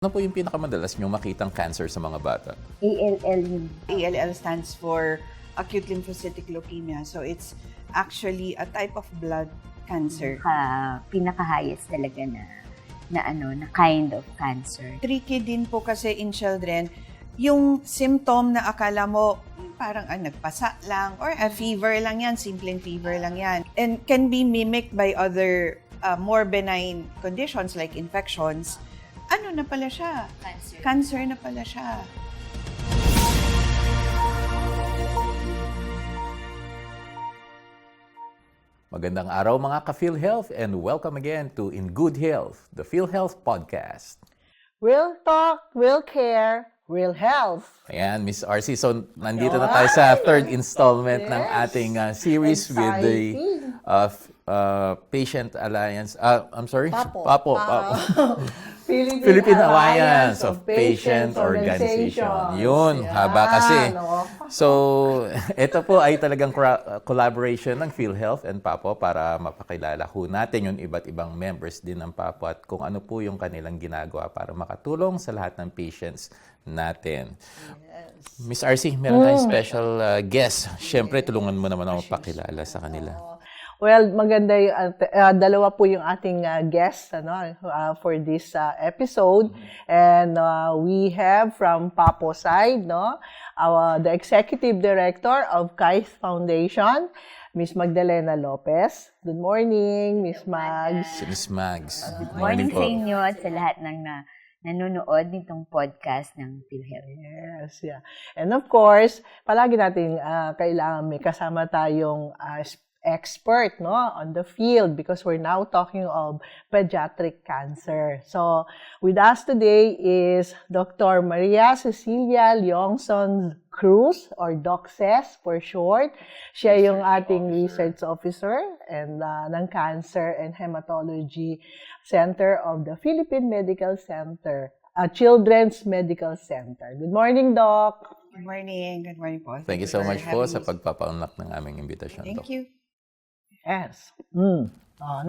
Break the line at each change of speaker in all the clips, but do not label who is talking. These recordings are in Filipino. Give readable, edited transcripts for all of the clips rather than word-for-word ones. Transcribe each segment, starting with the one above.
Ano po yung pinakamadalas niyong makitang cancer sa mga bata?
ALL yun.
ALL stands for acute lymphocytic leukemia. So it's actually a type of blood cancer.
Pinaka-highest talaga na kind of cancer.
Tricky din po kasi in children, yung symptom na akala mo parang nagpasa lang or a fever lang yan, simpleng fever lang yan. And can be mimicked by other more benign conditions like infections. Ano na pala siya? Cancer na pala siya.
Magandang araw mga ka-PhilHealth and welcome again to In Good Health, the PhilHealth Podcast.
Real talk, real care, real health.
Ayan, Miss RC. So, nandito na tayo sa third installment ng ating series with the Patient Alliance. I'm sorry?
Papo.
Philippine Alliance of Patient Organization. Yun, haba kasi. So, ito po ay talagang collaboration ng PhilHealth and PAPO para mapakilala ho natin yung iba't ibang members din ng PAPO at kung ano po yung kanilang ginagawa para makatulong sa lahat ng patients natin. Miss RC, meron tayong special guest. Siyempre, tulungan mo naman ako pakilala sa kanila.
Well, maganda yung, dalawa po yung ating guests for this episode. And we have from Papo side, the Executive Director of KAIS Foundation, Ms. Magdalena Lopez. Good morning, Ms. Mags.
Si Miss Mags.
Good morning sa inyo at sa lahat ng nanonood nitong podcast ng PhilHealth.
Yes, yeah. And of course, palagi natin kailangan may kasama tayong expert on the field because we're now talking of pediatric cancer. So with us today is Dr. Maria Cecilia Leongson Cruz or Doc Ces for short. Siya yung ating research officer and ng Cancer and Hematology Center of the Philippine Medical Center, Children's Medical Center. Good morning, Doc.
Good morning. Good morning po.
Thank you so much po sa pagpapaunlak ng aming imbitasyon.
Thank you.
Yes.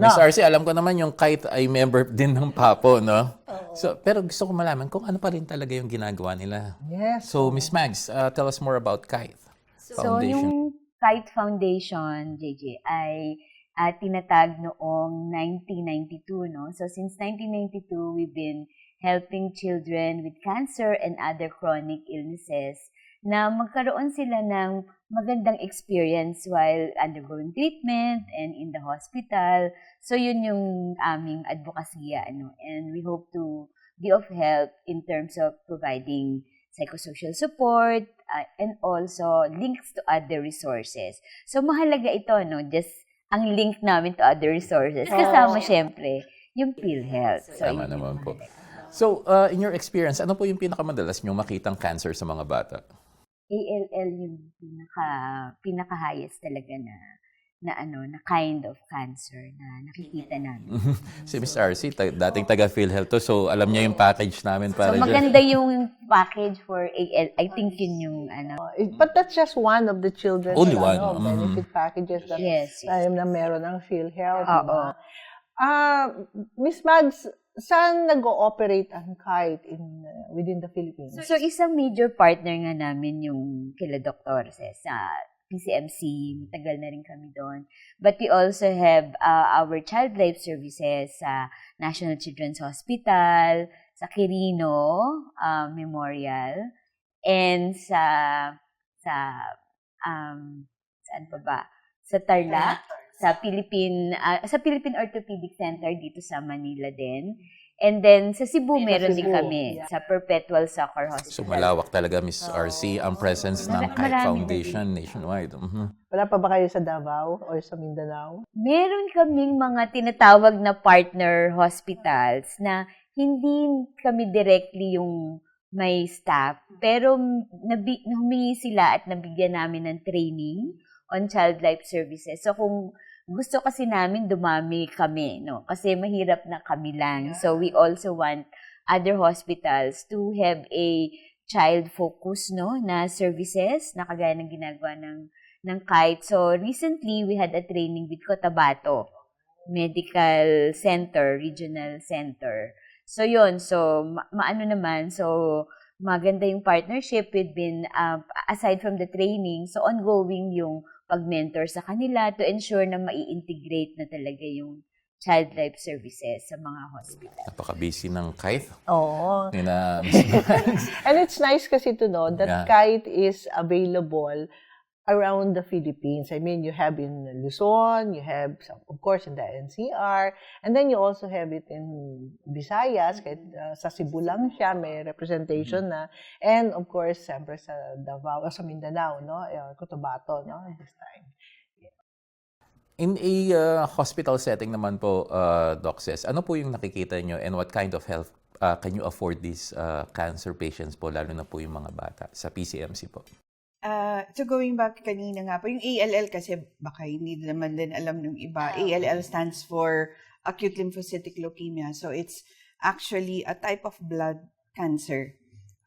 Miss RC, alam ko naman yung KAIT ay member din ng PAPO, no? So, pero gusto ko malaman kung ano pa rin talaga yung ginagawa nila.
Yes.
So, Miss Mags, tell us more about KAIT
So, yung KAIT Foundation, JJ, ay tinatag noong 1992, no? So, since 1992, we've been helping children with cancer and other chronic illnesses na magkaroon sila ng magandang experience while undergoing treatment and in the hospital. So, yun yung aming advokasya, and we hope to be of help in terms of providing psychosocial support and also links to other resources. So, mahalaga ito, just ang link namin to other resources. Kasama, syempre, yung PhilHealth. So,
Tama naman po. So, in your experience, ano po yung pinakamadalas niyong makitang cancer sa mga bata?
ALL yung pinaka-highest talaga na kind of cancer na nakikita namin.
Si Miss RC, dating taga PhilHealth to, so alam niya yung package namin para
So, maganda yung package for AL. I think yun yung
But that's just one of the children's
Only one.
benefit packages that
Yes.
na meron ng PhilHealth.
Oo.
Diba? Miss Mags, saan nag-ooperate ang KAIT within the Philippines?
So, isang major partner nga namin yung kila Dr. Ces sa PCMC. Matagal na rin kami doon. But we also have our child life services sa National Children's Hospital, sa Quirino Memorial, and saan pa ba? Sa Tarlac, sa Philippine Orthopedic Center dito sa Manila din. And then, sa Cebu, meron din kami. Sa Perpetual Soccer Hospital.
So, malawak talaga, Miss RC, ang presence ng KAIT
Marami
Foundation nationwide.
Wala pa ba kayo sa Davao or sa Mindanao?
Meron kaming mga tinatawag na partner hospitals na hindi kami directly yung may staff. Pero humingi sila at nabigyan namin ng training on child life services. So, kung gusto kasi namin dumami kami, kasi mahirap na kami lang. So, we also want other hospitals to have a child focus, na services na kagaya ng ginagawa ng KAIT. So, recently, we had a training with Cotabato Medical Center, Regional Center. So yun, so maano naman, so maganda yung partnership. We've been, aside from the training, so ongoing yung pag-mentor sa kanila to ensure na mai-integrate na talaga yung child life services sa mga hospital.
Napaka-busy ng Kite.
Oo.
Yun na,
And it's nice kasi to know that
Yeah.
Kite is available around the Philippines. I mean, you have in Luzon, you have, of course, in the NCR, and then you also have it in Visayas, kahit sa Cebu lang siya, may representation na. And of course, siyempre sa Davao, sa Mindanao, no? Cotabato, no? This time.
in a hospital setting naman po, Doc Ces, ano po yung nakikita nyo and what kind of help can you afford these cancer patients po, lalo na po yung mga bata sa PCMC po?
So going back kanina nga po, yung ALL kasi baka hindi naman din alam ng iba. ALL stands for acute lymphocytic leukemia. So it's actually a type of blood cancer.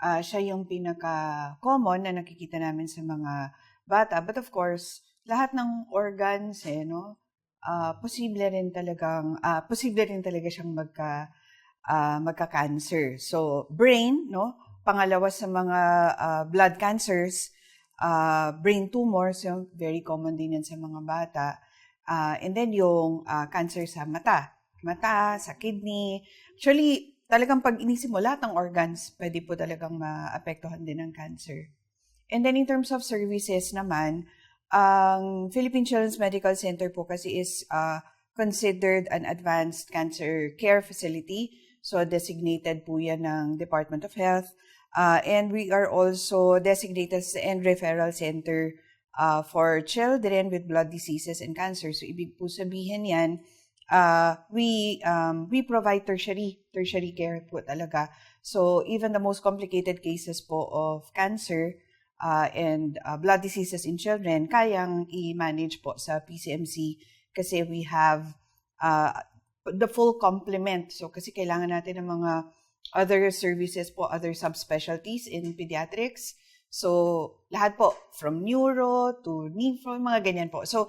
Siya yung pinaka-common na nakikita namin sa mga bata. But of course, lahat ng organs, no, posible rin talaga siyang magka-cancer. So brain, no, pangalawa sa mga blood cancers, brain tumors, yung very common din yan sa mga bata. And then yung cancer sa mata, sa kidney. Actually, talagang pag inisip mo, lahat ng organs, pwede po talagang maapektuhan din ng cancer. And then in terms of services naman, ang Philippine Children's Medical Center po kasi is considered an advanced cancer care facility. So designated po yan ng Department of Health. And we are also designated as an referral center for children with blood diseases and cancer. So ibig po sabihin yan, we provide tertiary care po talaga. So even the most complicated cases po of cancer and blood diseases in children, kayang i-manage po sa PCMC kasi we have the full complement. So kasi kailangan natin ng mga other services po, other subspecialties in pediatrics. So, lahat po, from neuro to nephro, mga ganyan po. So,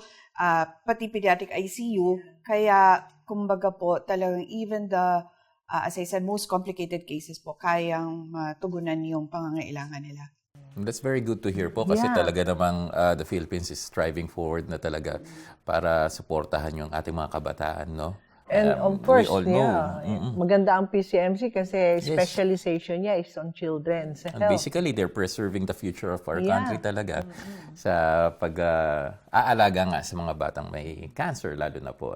pati pediatric ICU, kaya, kumbaga po, talagang even the, as I said, most complicated cases po, kayang matugunan yung pangangailangan nila.
That's very good to hear po kasi
Yeah.
talaga namang the Philippines is striving forward na talaga para suportahan yung ating mga kabataan, no?
And of course,
we all know.
maganda ang PCMC kasi specialization niya is on children's
And
health.
basically, they're preserving the future of our
Yeah.
country talaga sa pag-aalaga nga sa mga batang may cancer, lalo na po.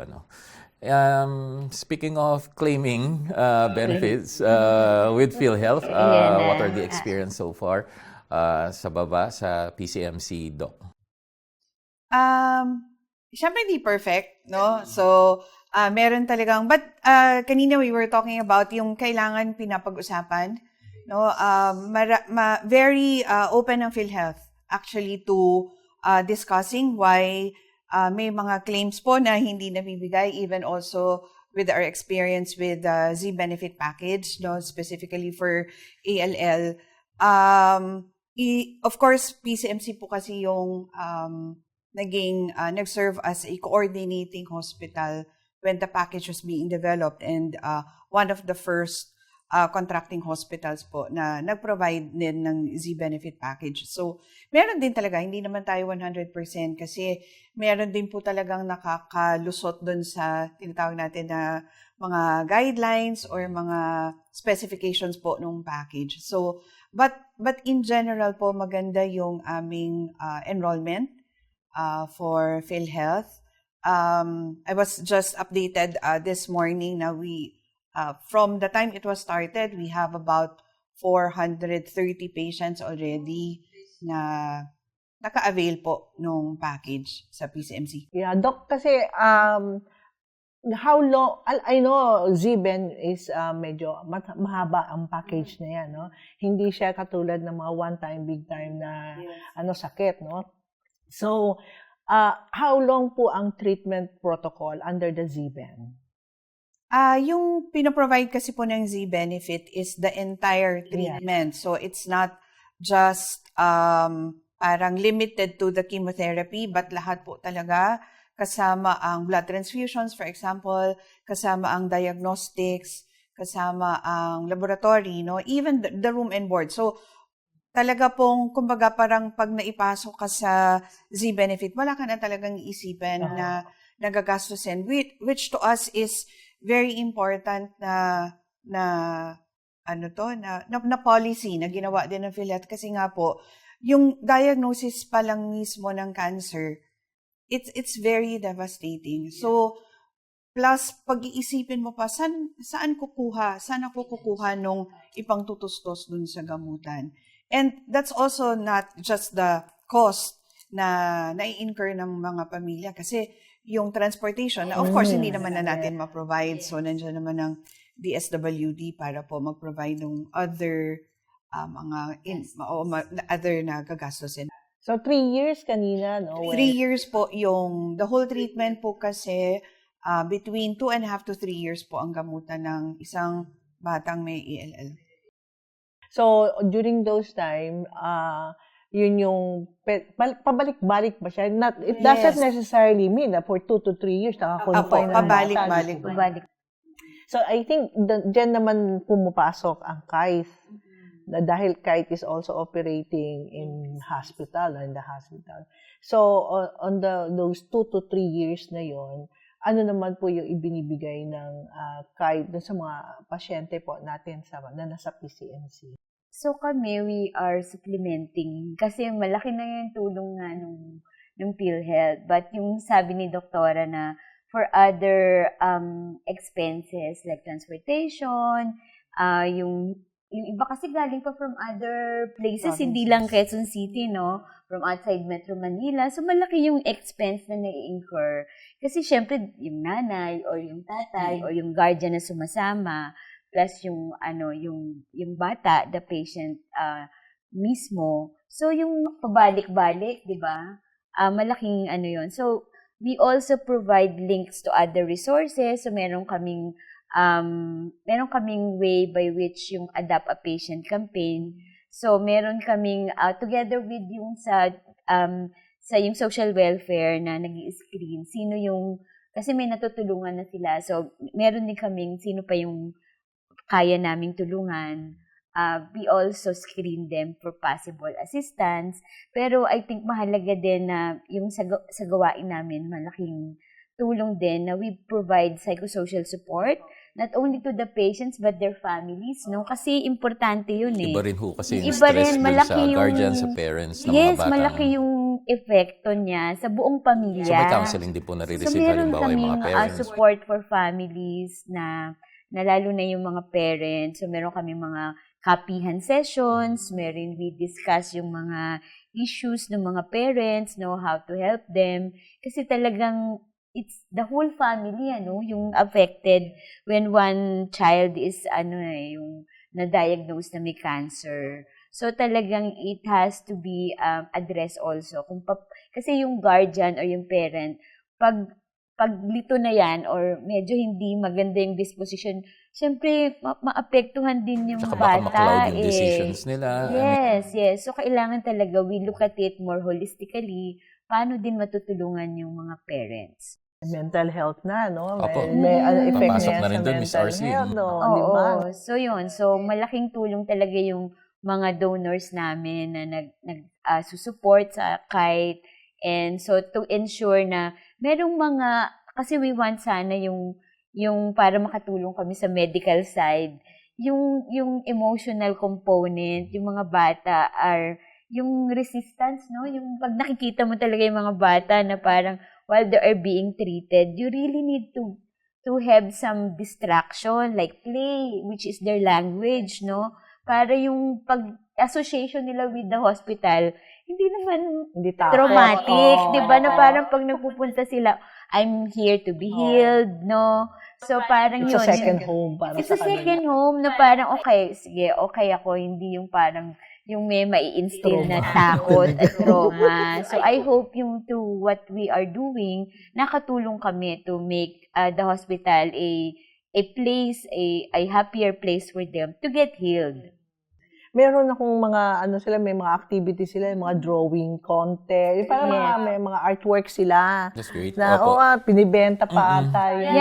Speaking of claiming benefits with PhilHealth, what are the experience so far sa baba sa PCMC, Doc?
Siyempre hindi perfect, no? So, meron talagang, but kanina we were talking about yung kailangan pinapag-usapan, no? Very open ang PhilHealth actually to discussing why may mga claims po na hindi nabibigay, even also with our experience with Z benefit package, no? Specifically for ALL. Of course, PCMC po kasi yung nag-serve as a coordinating hospital when the package was being developed, and one of the first contracting hospitals po na nag-provide din ng Z-benefit package. So, meron din talaga, hindi naman tayo 100% kasi meron din po talagang nakakalusot dun sa tinatawag natin na mga guidelines or mga specifications po ng package. So, but in general po, maganda yung aming enrollment for PhilHealth. I was just updated this morning na from the time it was started, we have about 430 patients already na naka-avail po nung package sa PCMC.
Yeah, Doc, kasi how long, I know Z-Ben is medyo mahaba ang package na yan, no? Hindi siya katulad ng mga one-time, big-time na sakit, no? So, how long po ang treatment protocol under the Z-Ben?
Yung pinaprovide kasi po ng Z-benefit is the entire treatment. So, it's not just parang limited to the chemotherapy, but lahat po talaga, kasama ang blood transfusions, for example, kasama ang diagnostics, kasama ang laboratory, no? Even the room and board. So, talaga pong, kumbaga parang pag naipasok ka sa Z-Benefit, wala ka na talagang iisipin na nagagastusin, which to us is very important na policy na ginawa din ng PhilHealth kasi nga po, yung diagnosis pa lang mismo ng cancer, it's very devastating. So, plus, pag-iisipin mo pa, saan ako kukuha nung ipangtutustos dun sa gamutan. And that's also not just the cost na nai-incur ng mga pamilya kasi yung transportation, na of course, hindi naman na natin ma-provide. So, nandiyan naman ang DSWD para po mag-provide ng other other na gagastusin.
So, 3 years kanina, no?
3 years po the whole treatment po kasi between 2.5 to 3 years po ang gamutan ng isang batang may ELL.
So, during those time, yun yung, pabalik-balik ba siya? It doesn't necessarily mean na for 2 to 3 years, nakakonfine na
pabalik-balik.
So, I think, dyan naman pumapasok ang KAIS. Dahil KAIS is also operating in the hospital. So, on those 2 to 3 years na yon, ano naman po yung ibinibigay ng KAIS sa mga pasyente po natin na nasa PCMC?
So kami, we are supplementing kasi malaki na yung tulong nga ng PhilHealth. But yung sabi ni doktora na for other expenses like transportation, yung iba kasi galing pa from other places, hindi lang Quezon City, no? From outside Metro Manila. So malaki yung expense na nai-incur. Kasi syempre, yung nanay or yung tatay or yung guardian na sumasama, plus yung bata, the patient mismo. So yung pabalik-balik, 'di ba? Malaking yun. So we also provide links to other resources. So meron kaming way by which yung Adapt a Patient campaign. So meron kaming together with yung sa yung social welfare na nag-i-screen, sino yung, kasi may natutulungan na sila. So meron din kaming sino pa yung kaya naming tulungan. We also screen them for possible assistance. Pero I think mahalaga din na yung sa gawain namin, malaking tulong din na we provide psychosocial support not only to the patients but their families, no? Kasi importante yun eh.
Iba rin ho kasi yung stress dun sa guardian, sa parents ng mga bata.
Yes, malaki yung epekto niya sa buong pamilya.
So may counseling din po na-receive halimbawa yung mga parents.
Support for families na lalo na yung mga parents. So meron kami mga kapihan sessions, meron we discuss yung mga issues ng mga parents, know how to help them. Kasi talagang it's the whole family, yung affected when one child is, yung na-diagnose na may cancer. So talagang it has to be addressed also. Kasi yung guardian or yung parent, pag lito na yan or medyo hindi maganda yung disposition, syempre maapektuhan din yung
Tsaka
bata.
Baka ma-cloud yung decisions nila.
Yes. So kailangan talaga we look at it more holistically. Paano din matutulungan yung mga parents?
Mental health na, no?
Opo.
May effect
Papasok
na
na rin
sa
dun, Miss
mental
RC.
health, no?
Oo.
Di ba?
So yun. So malaking tulong talaga yung mga donors namin na nag-support sa KAIT. And so to ensure na merong kasi we want sana yung para makatulong kami sa medical side, yung emotional component, yung mga bata yung resistance, no? Yung pag nakikita mo talaga yung mga bata na parang while they are being treated, you really need to have some distraction like play, which is their language, no? Para yung pag-association nila with the hospital, hindi naman traumatic, di ba? Na parang pag nagpupunta sila, I'm here to be healed, no? So parang
It's a second home para
It's a second home na parang, okay, sige, okay ako, hindi yung parang yung may mai-instill na takot at trauma. So I hope to what we are doing, nakatulong kami to make the hospital a place, a happier place for them to get healed.
meron akong mga, may mga activity sila, yung mga drawing contest, parang may mga artwork sila.
That's great.
Na,
Opo.
pinibenta pa ata yun.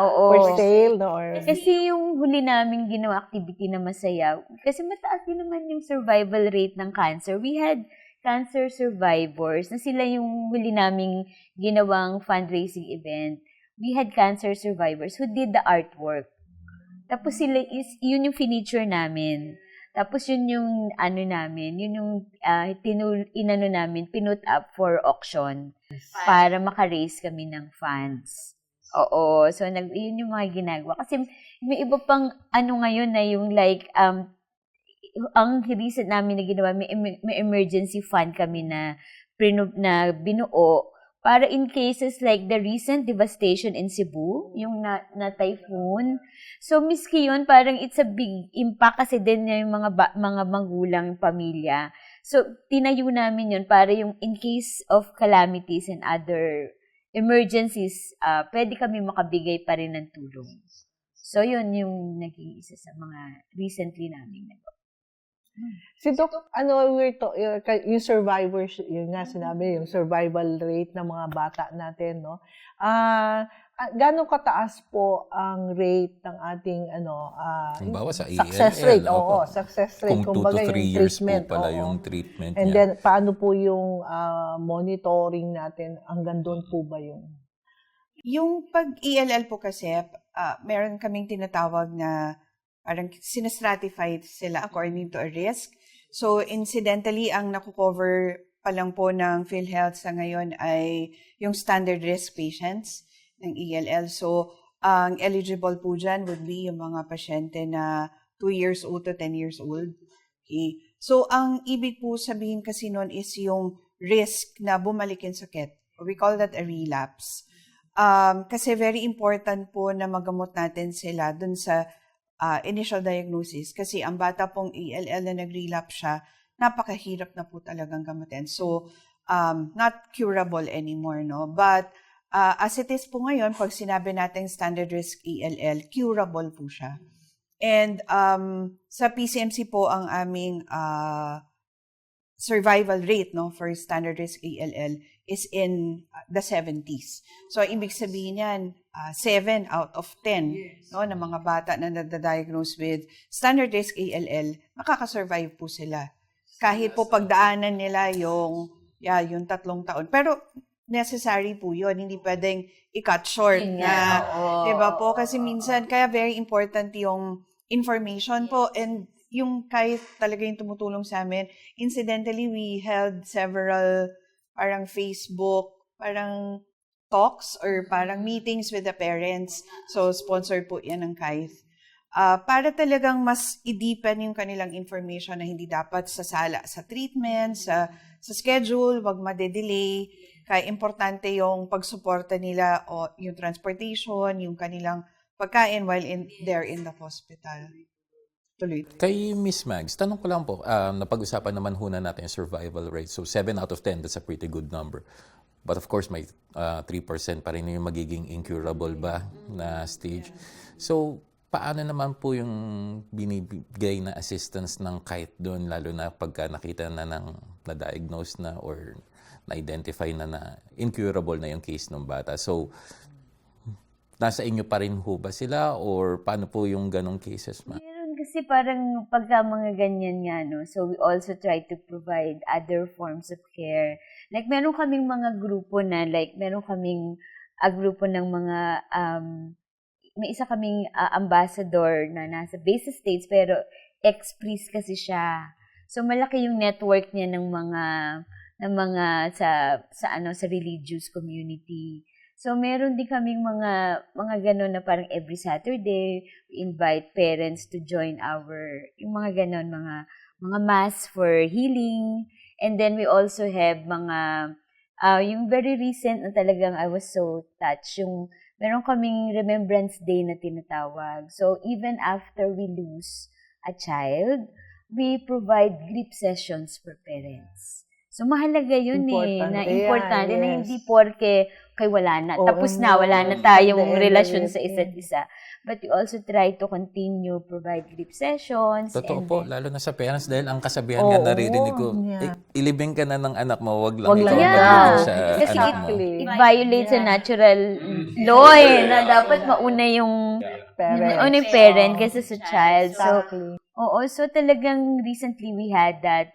Oo.
For sale, no? Or,
Kasi yung huli namin ginawa activity na masaya, kasi mataas din naman yung survival rate ng cancer. We had cancer survivors na sila yung huli naming ginawang fundraising event. We had cancer survivors who did the artwork. Tapos yun yung finiture namin. Tapos yun yung namin, yun yung pinut up for auction para maka-raise kami ng funds. Oo, so yun yung mga ginagawa. Kasi may iba pang ngayon na yung like, ang recent namin na ginawa, may emergency fund kami na binuo para in cases like the recent devastation in Cebu, yung na typhoon. So, miski yun, parang it's a big impact kasi din yung mga magulang pamilya. So, tinayo namin yun para yung in case of calamities and other emergencies, pwede kami makabigay pa rin ng tulong. So, yun yung naging isa sa mga recently namin nagawa.
Si Doc, yung survivors, yun nga sinabi, yung survival rate ng mga bata natin, no? Gano'ng kataas po ang rate ng ating,
Halimbawa sa
success
ELL,
rate?
opo.
Success rate.
Kung 2 to 3 years po pala yung treatment
And
niya.
then, paano po yung monitoring natin? Hanggang doon po ba yung?
Yung pag-ELL po kasi, meron kaming tinatawag na parang sinastratify sila according to a risk. So, incidentally, ang nakukover pa lang po ng PhilHealth sa ngayon ay yung standard risk patients ng ELL. So, ang eligible po dyan would be yung mga pasyente na 2 years old to 10 years old. Okay. So, ang ibig po sabihin kasi nun is yung risk na bumalik yung sakit. We call that a relapse. Kasi very important po na magamot natin sila dun sa initial diagnosis kasi ang bata pong ELL na nag-relapse siya, napakahirap na po talagang gamutin. So, not curable anymore, no? But, as it is po ngayon, pag sinabi natin standard risk ELL, curable po siya. And sa PCMC po ang aming survival rate, no, for standard risk ELL is in the 70s. So, ibig sabihin yan, 7 out of 10 no, ng mga bata na nadadiagnose with standard risk ALL, makakasurvive po sila. Kahit po pagdaanan nila yung 3 taon. Pero necessary po yun. Hindi pwedeng i-cut short na, diba po? Kasi minsan, kaya very important yung information po and yung kahit talaga yung tumutulong sa amin. Incidentally, we held several parang Facebook, parang talks or parang meetings with the parents. So, sponsored po yan ng KAIF. Para talagang mas i-deepen yung kanilang information na hindi dapat sasala sa treatment, sa schedule, wag made-delay. Kaya importante yung pagsuporta nila o yung transportation, yung kanilang pagkain while they're in the hospital. Tuloy.
Kay Miss Mags, tanong ko lang po, napag-usapan naman huna natin yung survival rate. So 7 out of 10, that's a pretty good number. But of course, may 3% pa rin yung magiging incurable ba na stage. So, paano naman po yung binibigay na assistance ng kahit doon, lalo na pagka nakita na na-diagnose na or na-identify na incurable na yung case ng bata. So, nasa inyo pa rin ho ba sila or paano po yung ganong cases, ma'am?
Kasi parang pagka mga ganyan nga, no? So we also try to provide other forms of care. Like, meron kaming mga grupo na, meron kaming grupo ng mga, may isa kaming ambassador na nasa base states, pero ex-priest kasi siya. So, malaki yung network niya ng mga sa religious community. So, meron din kaming mga gano'n na parang every Saturday, we invite parents to join yung mga gano'n, mga mass for healing. And then we also have yung very recent na talagang I was so touched, yung meron kaming Remembrance Day na tinatawag. So, even after we lose a child, we provide grief sessions for parents. So, mahalaga yun
Importante
na
yan,
importante na
yes.
hindi porke kay wala na.
Oo,
Tapos na, wala na
at
tayong
the end of
relasyon
it,
sa isa't isa. But we also try to continue provide group sessions.
Totoo
and
po,
then-
lalo na sa parents dahil ang kasabihan nga
Oo,
naririnig ko,
yeah.
ilibing ka na ng anak mo, wag lang
Wag lang
ikaw
Yeah.
maglibing sa
Kasi
anak mo.
it violates a natural law na dapat mauna yung parent kaysa sa child. So,
Exactly.
oo, so talagang recently we had that,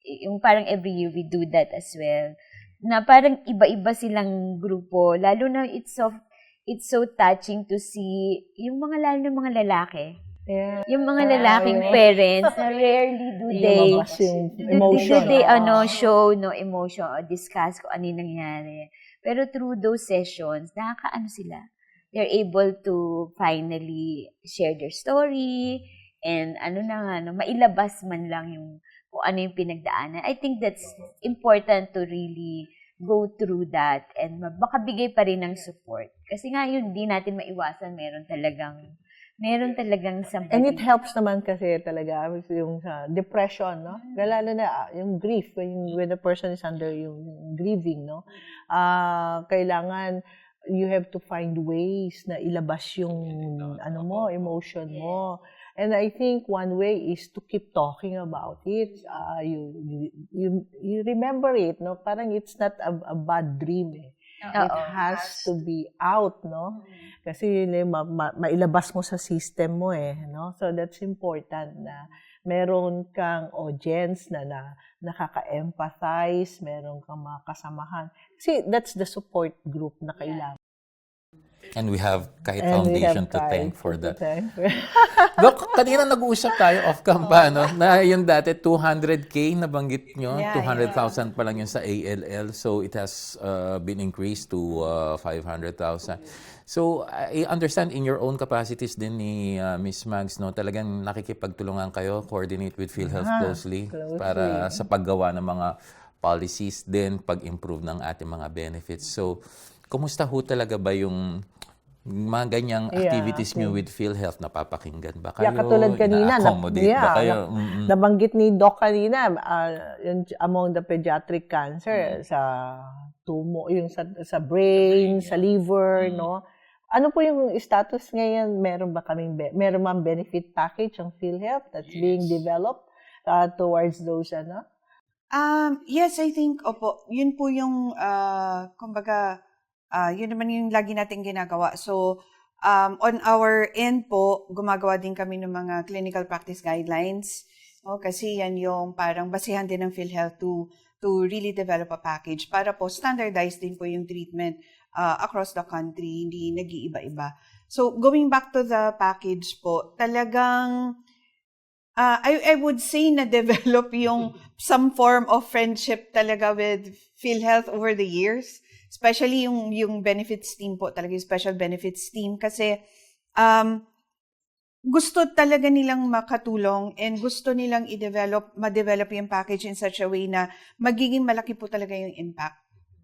yung parang every year we do that as well. Na parang iba-iba silang grupo, lalo na it's so touching to see yung lalo na mga lalaki.
Yeah.
Yung mga lalaking parents na rarely do they
Lumabas yung emotion.
do they show no emotion or discuss kung ano yung nangyari. Pero through those sessions, nakakaano sila. They're able to finally share their story and mailabas man lang yung kung ano yung pinagdaanan. I think that's important to really go through that and makabigay pa rin ng support. Kasi nga yun, di natin maiwasan, meron talagang somebody.
And it helps naman kasi talaga yung sa depression, no? Lalo na yung grief, when the person is under yung grieving, no? Kailangan you have to find ways na ilabas yung emotion mo. And I think one way is to keep talking about it. You remember it, no? Parang it's not a bad dream, eh. It has to be out, no? Kasi mailabas mo sa system mo, eh, no? So that's important na meron kang audience na nakaka-empathize, meron kang mga kasamahan. Kasi that's the support group na kailangan.
And we have Kahit Foundation to thank for that.
thank.
Dok, kanina nag-uusap tayo off-cam pa, no? Na yung dati 200K nabanggit nyo,
Yeah,
200,000 pa lang yun sa ALL. So it has been increased to 500,000. So I understand in your own capacities din ni Miss Mags, no? Talagang nakikipagtulungan kayo, coordinate with PhilHealth closely para sa paggawa ng mga policies din, pag-improve ng ating mga benefits. So kumusta ho talaga ba yung mga ganyang activities nyo with PhilHealth? Napapakinggan ba kayo?
Katulad kanina,
Na-accommodate ba kayo?
nabanggit ni Doc kanina, among the pediatric cancer, sa tumo, yung sa brain, sa liver, no? Ano po yung status ngayon? Meron bang benefit package ang PhilHealth that's being developed towards those,
Yes, I think, opo, yun po yung, kumbaga, yun naman yung lagi nating ginagawa. So, on our end po, gumagawa din kami ng mga clinical practice guidelines. Kasi yan yung parang basihan din ng PhilHealth to really develop a package para po standardize din po yung treatment across the country, hindi nag-iiba-iba. So, going back to the package po, talagang I would say na develop yung some form of friendship talaga with PhilHealth over the years. Especially yung benefits team po, talaga yung special benefits team. Kasi gusto talaga nilang makatulong and gusto nilang ma-develop yung package in such a way na magiging malaki po talaga yung impact.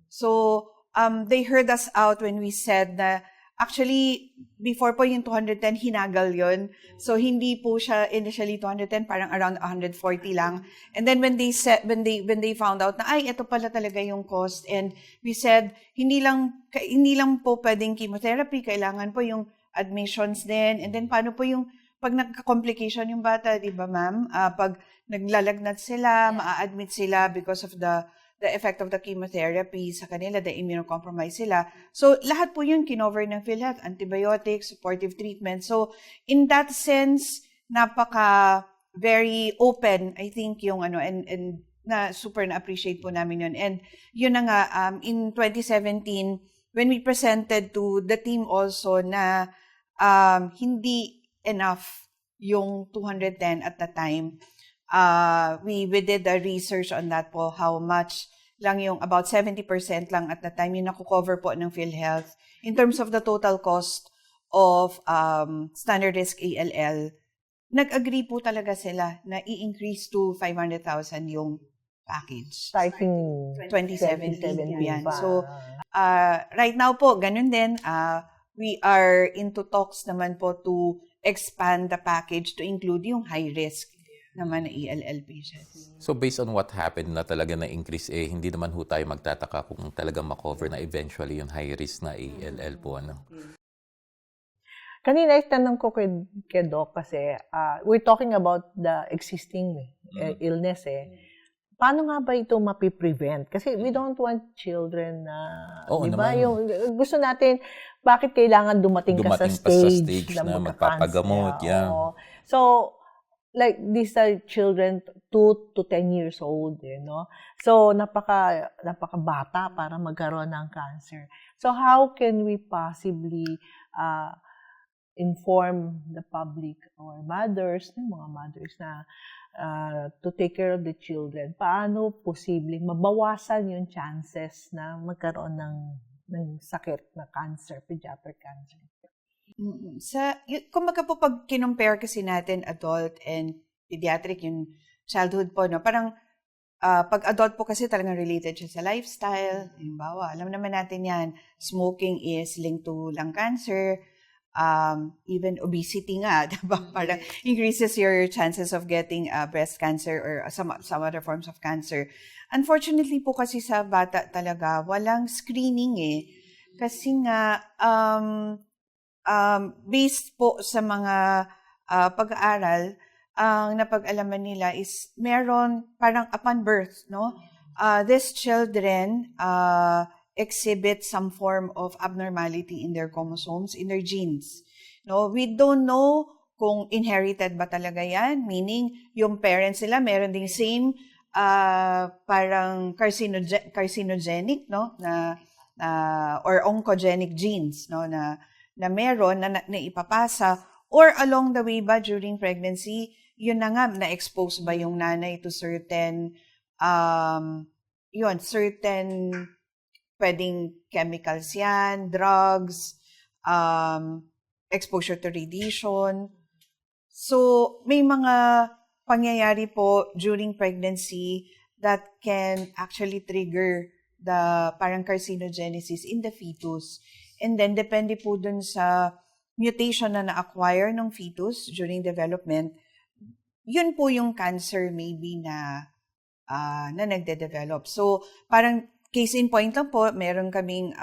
So, they heard us out when we said na actually, before po yung 210, hinagal yon. So, hindi po siya initially 210, parang around 140 lang. And then when they found out na, ito pala talaga yung cost. And we said, hindi lang po pwedeng chemotherapy, kailangan po yung admissions din. And then, paano po yung, pag nagka-complication yung bata, di ba ma'am? Pag naglalagnat sila, maa-admit sila because of the effect of the chemotherapy sa kanila, the immunocompromised sila. So, lahat po yun kinover ng PhilHealth, antibiotics, supportive treatment. So, in that sense, very open, I think, yung and na super na-appreciate po namin yun. And yun na nga, in 2017, when we presented to the team also na hindi enough yung 210 at the time, we did the research on that po, how much lang yung about 70% lang at the time yung nakukover po ng PhilHealth in terms of the total cost of standard risk ALL. Nag-agree po talaga sila na i-increase to 500,000 yung package.
Starting
2017 yan.
pa.
So, right now po, ganun din. We are into talks naman po to expand the package to include yung high risk. naman na ELL patients.
So based on what happened na talaga na increase, hindi naman ho tayo magtataka kung talagang makover na eventually yung high risk na ALL po. Ano?
Kanina itanong ko kay Doc kasi we're talking about the existing illness Paano nga ba ito mapiprevent? Kasi we don't want children na, di ba?
Naman.
Gusto natin, bakit kailangan dumating ka sa
Pa sa stage
na
na magpapagamot. Yeah.
Oo. So, like, these are children 2 to 10 years old, So, napaka-bata para magkaroon ng cancer. So, how can we possibly inform the public or mothers, mga mothers na to take care of the children? Paano posibleng mabawasan yung chances na magkaroon ng sakit na cancer, pediatric cancer?
Kung po pag kinumpare kasi natin adult and pediatric, yung childhood po, no? Parang pag adult po kasi talagang related siya sa lifestyle. Halimbawa, alam naman natin yan, smoking is linked to lung cancer, even obesity nga, diba? Parang increases your chances of getting breast cancer or some other forms of cancer. Unfortunately po kasi sa bata talaga, walang screening Kasi nga, based po sa mga pag-aaral, ang napag-alaman nila is meron parang upon birth, no? These children exhibit some form of abnormality in their chromosomes, in their genes. No, we don't know kung inherited ba talaga yan, meaning yung parents nila meron ding same parang carcinogenic, no, na or oncogenic genes, no, na meron na ipapasa, or along the way ba during pregnancy, yun na nga, na-expose ba yung nanay to certain pwedeng chemicals yan, drugs, exposure to radiation. So, may mga pangyayari po during pregnancy that can actually trigger the parang carcinogenesis in the fetus. And then, depende po dun sa mutation na na-acquire ng fetus during development, yun po yung cancer maybe na nagde-develop. So, parang case in point lang po, meron kaming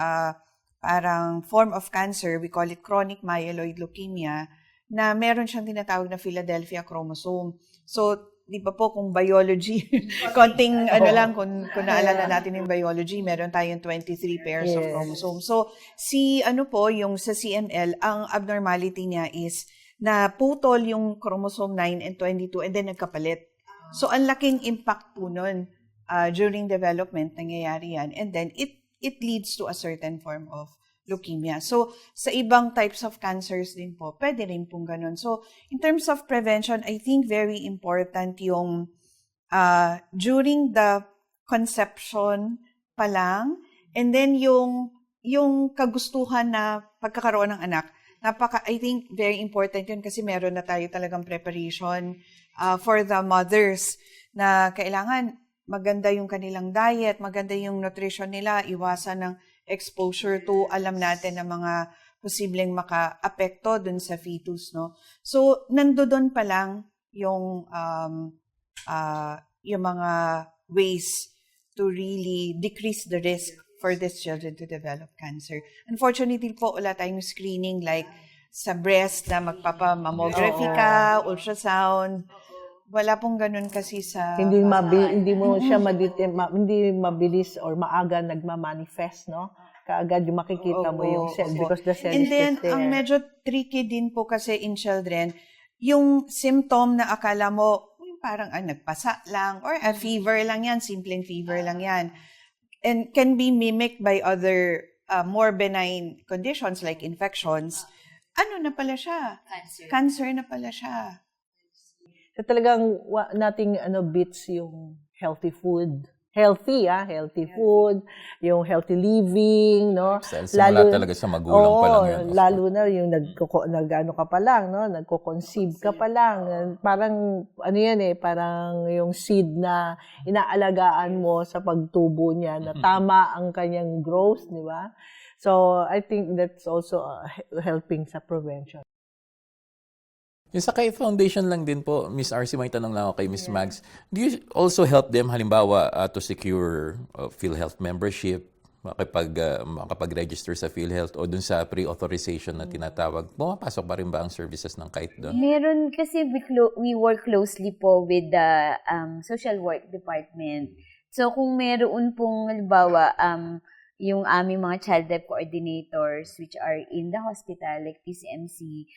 parang form of cancer, we call it chronic myeloid leukemia, na meron siyang tinatawag na Philadelphia chromosome. So, di ba po kung biology, konting lang, kung naalala natin yung biology, meron tayong 23 pairs of chromosomes. So, yung sa CML, ang abnormality niya is na putol yung chromosome 9 and 22 and then nagkapalit. So, ang laking impact po nun during development, nangyayari yan. And then, it leads to a certain form of leukemia. So, sa ibang types of cancers din po, pwede rin pong ganun. So, in terms of prevention, I think very important yung during the conception pa lang, and then yung kagustuhan na pagkakaroon ng anak, I think very important yun kasi meron na tayo talagang preparation for the mothers na kailangan maganda yung kanilang diet, maganda yung nutrition nila, iwasan ng exposure to alam natin na mga posibleng maka-apekto dun sa fetus, no? So, nandoon pa lang yung mga ways to really decrease the risk for these children to develop cancer. Unfortunately po, wala tayong screening like sa breast na magpapa-mammography ka, ultrasound. Wala pong ganun kasi sa
hindi mo siya hindi mabilis or maaga nagma-manifest, no? Kaagad yung makikita mo yung cell because the cell is
there. And then,
there.
ang medyo tricky din po kasi in children, yung symptom na akala mo, parang nagpasa lang or a fever lang yan, simpleng fever lang yan. And can be mimicked by other more benign conditions like infections. Ano na pala siya? Cancer na pala siya.
So, talagang nating beats yung healthy food. Healthy food, yung healthy living, no?
Simula talaga sa magulang pa lang yan.
Lalo na yung nag-ano ka pa lang, no? Nagko-conceive ka pa lang. Parang, parang yung seed na inaalagaan mo sa pagtubo niya na tama ang kanyang growth, di ba? So, I think that's also helping sa prevention.
Yung sa Kite Foundation lang din po, Miss RC, may tanong lang ako kay Miss Mags. Do you also help them, halimbawa, to secure PhilHealth membership, makapag-register sa PhilHealth o dun sa pre-authorization na tinatawag? Pumapasok pa rin ba ang services ng Kite doon?
Meron kasi we work closely po with the social work department. So kung meron pong halimbawa yung aming mga child life coordinators which are in the hospital like PCMC,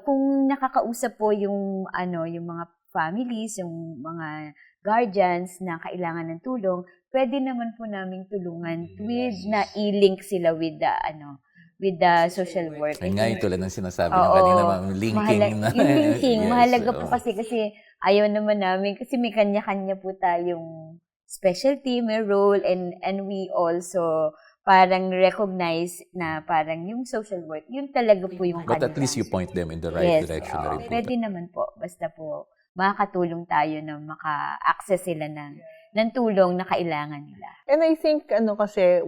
kung nakakausap po yung yung mga families, yung mga guardians na kailangan ng tulong, pwede naman po naming tulungan with na i-link sila with the social work.
Ayun nga, yung tulad ng sinasabi ng kanina, ma'am, linking na.
Yung linking,
Yes,
mahalaga po
oo.
kasi ayaw naman namin, kasi may kanya-kanya po tayong specialty, may role, and we also parang recognize na parang yung social work, yun talaga po yung
But at
kanila.
least you point them in the right
Yes,
direction na rin po.
pwede naman po, basta po makakatulong tayo na maka-access sila ng tulong na kailangan nila.
And I think, kasi,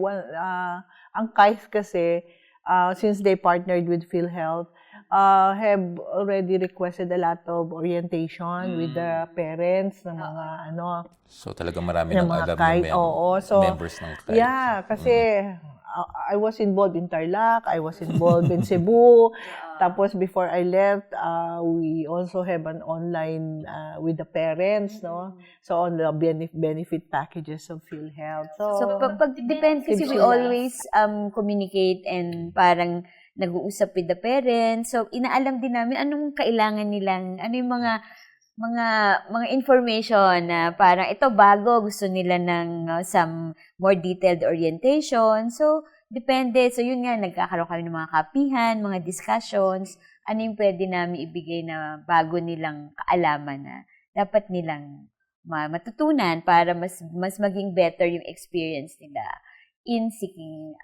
ang KAIS kasi, since they partnered with PhilHealth, have already requested a lot of orientation with the parents ng mga,
So talagang marami
ng
ng
mga
alam
KAIS.
yung
Oo, so,
members ng Kite.
yeah, kasi, I was involved in Tarlac, I was involved in Cebu. Tapos before I left, we also have an online with the parents, no? So on the benefit packages of PhilHealth.
So, pag depende kasi we always communicate and parang nag-uusap with the parents. So, inaalam din namin anong kailangan nilang, ano yung mga information na parang ito bago, gusto nila ng some more detailed orientation. So, depende. So, yun nga, nagkakaroon kami ng mga kapihan, mga discussions, ano yung pwede namin ibigay na bago nilang kaalaman na dapat nilang matutunan para mas maging better yung experience nila in seeking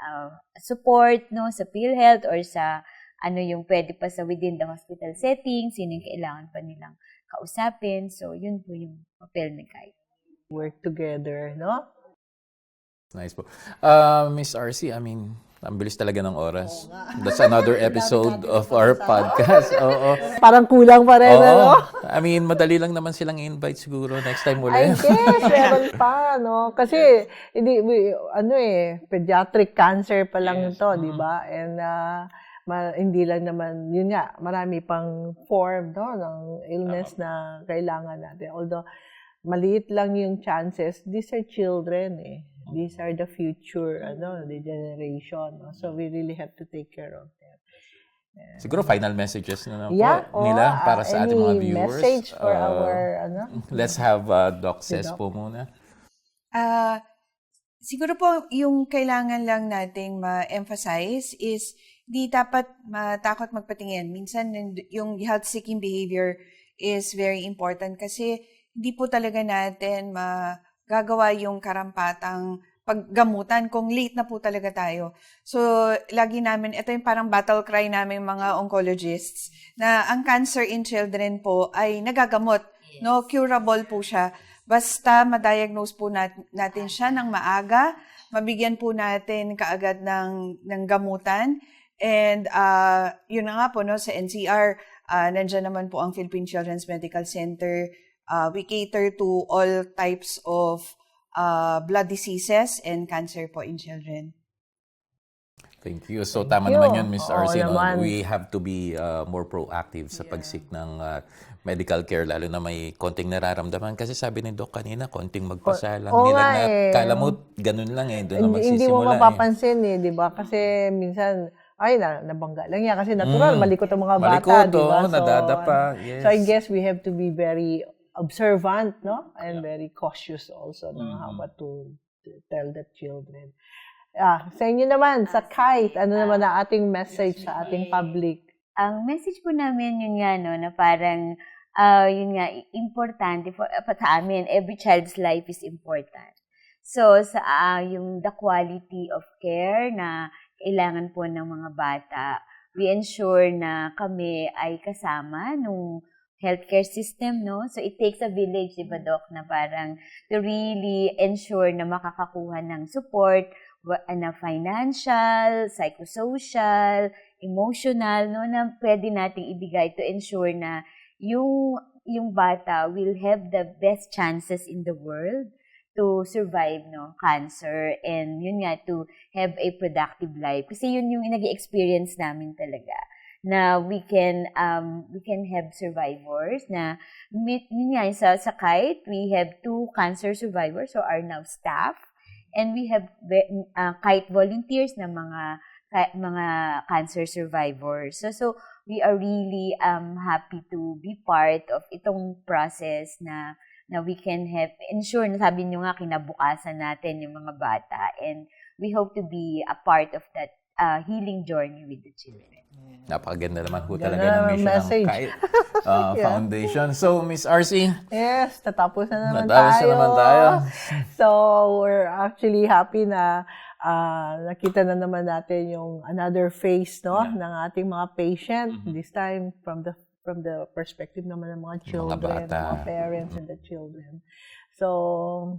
support sa PhilHealth or sa ano yung pwede pa sa within the hospital setting, sino yung kailangan pa nilang kausapin. So, yun po yung papel ng Kite.
work together, no?
Nice po. Miss RC, I mean, ang bilis talaga ng oras. That's another episode of our podcast. Oo.
Parang kulang pa rin,
Oo. I mean, madali lang naman silang invite siguro next time
I
ulit.
guess, meron pa, no? Kasi, pediatric cancer pa lang ito, di ba? And, hindi lang naman, yun nga, marami pang form, no, ng illness na kailangan natin. Although, maliit lang yung chances, these are children, eh. These are the future, the generation. No? So, we really have to take care of them.
Siguro final messages na po
Yeah,
nila para sa ating mga
any
viewers.
message for our,
Let's have Doc Ces po muna.
Siguro po yung kailangan lang nating ma-emphasize is di dapat matakot magpatingin. Minsan yung health-seeking behavior is very important kasi hindi po talaga natin magagawa yung karampatang paggamutan kung late na po talaga tayo. So, lagi namin, ito yung parang battle cry namin mga oncologists, na ang cancer in children po ay nagagamot. No, curable po siya. Basta ma-diagnose po natin siya ng maaga, mabigyan po natin kaagad ng gamutan. And yun na nga po, no, sa NCR, nandyan naman po ang Philippine Children's Medical Center. We cater to all types of blood diseases and cancer po in children.
Thank you. So, tama
you.
naman yun, Miss
Oo
RC. No?
naman.
We have to be more proactive sa pagsik ng medical care, lalo na may konting nararamdaman. Kasi sabi ni Doc kanina, konting magpasalang
Oo
nila
nga
na
eh.
kala mo, ganun lang eh. Doon na
Hindi mo
magsisimula
mapapansin di ba? Kasi minsan, nabangga lang yan. Kasi natural, malikot ang mga bata,
Malikot,
di ba?
oo, nadadapa. Yes.
So, I guess we have to be very observant, no? And very cautious also na how to tell the children. Sa inyo naman, sa Kite, ano naman ang ating message sa ating public?
Ang message po namin yun nga, no, na parang, yun nga, importante sa amin, every child's life is important. So, yung the quality of care na kailangan po ng mga bata, we ensure na kami ay kasama nung healthcare system, no? So, it takes a village, di ba, Doc, na parang to really ensure na makakakuha ng support, na financial, psychosocial, emotional, no, na pwede nating ibigay to ensure na yung bata will have the best chances in the world to survive, no, cancer, and yun nga, to have a productive life. Kasi yun yung nag-experience namin talaga, na we can have survivors na yun nga, sa Kite, we have 2 cancer survivors who are now staff, and we have Kite volunteers na mga cancer survivors. So we are really happy to be part of itong process na we can ensure na, sabi nyo nga, kinabukasan natin yung mga bata, and we hope to be a part of that healing journey with the children.
Napakaganda naman po talaga
Ganda
ng
ng
mission
message.
ng Kite Foundation. So, Miss RC,
Yes, natapos na naman
natapos na naman tayo.
So, we're actually happy na nakita na naman natin yung another face, no, ng ating mga patient. This time from the perspective naman ng mga children,
bata.
mga parents and the children. So,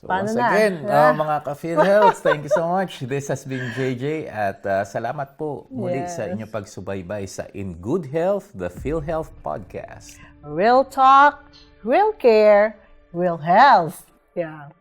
paano
once
na?
again, mga ka-PhilHealth, thank you so much. This has been JJ at salamat po muli sa
Yes.
inyong pagsubaybay sa In Good Health, the PhilHealth Podcast.
Real talk, real care, real health. Yeah.